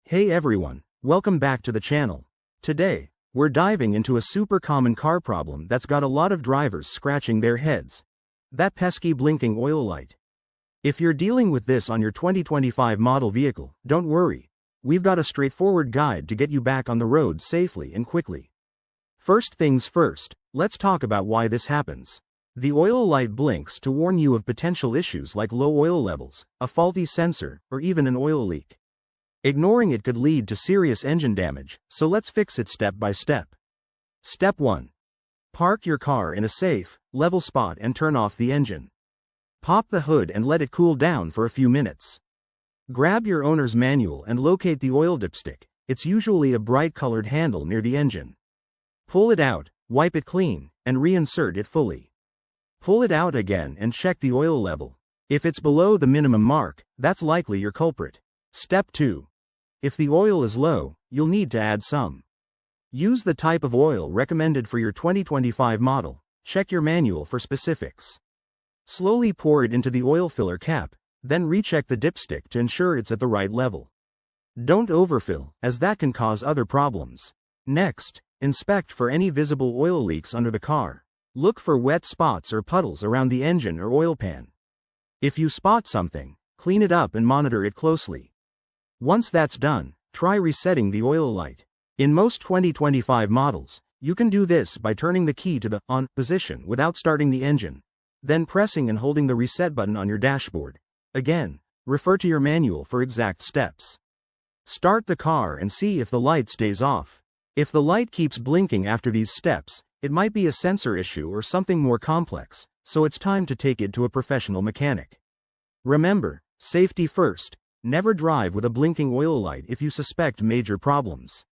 Hey everyone, welcome back to the channel. Today, we're diving into a super common car problem that's got a lot of drivers scratching their heads. That pesky blinking oil light. If you're dealing with this on your 2025 model vehicle, don't worry. We've got a straightforward guide to get you back on the road safely and quickly. First things first, let's talk about why this happens. The oil light blinks to warn you of potential issues like low oil levels, a faulty sensor, or even an oil leak. Ignoring it could lead to serious engine damage, so let's fix it step by step. Step 1. Park your car in a safe, level spot and turn off the engine. Pop the hood and let it cool down for a few minutes. Grab your owner's manual and locate the oil dipstick. It's usually a bright-colored handle near the engine. Pull it out, wipe it clean, and reinsert it fully. Pull it out again and check the oil level. If it's below the minimum mark, that's likely your culprit. Step 2. If the oil is low, you'll need to add some. Use the type of oil recommended for your 2025 model. Check your manual for specifics. Slowly pour it into the oil filler cap, then recheck the dipstick to ensure it's at the right level. Don't overfill, as that can cause other problems. Next, inspect for any visible oil leaks under the car. Look for wet spots or puddles around the engine or oil pan. If you spot something, clean it up and monitor it closely. Once that's done, try resetting the oil light. In most 2025 models, you can do this by turning the key to the on position without starting the engine, then pressing and holding the reset button on your dashboard. Again, refer to your manual for exact steps. Start the car and see if the light stays off. If the light keeps blinking after these steps, it might be a sensor issue or something more complex, so it's time to take it to a professional mechanic. Remember, safety first. Never drive with a blinking oil light if you suspect major problems.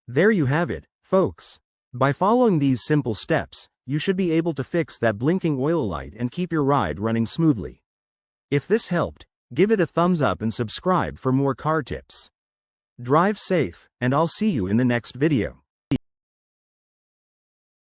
There you have it, folks. By following these simple steps, you should be able to fix that blinking oil light and keep your ride running smoothly. If this helped, give it a thumbs up and subscribe for more car tips. Drive safe, and I'll see you in the next video.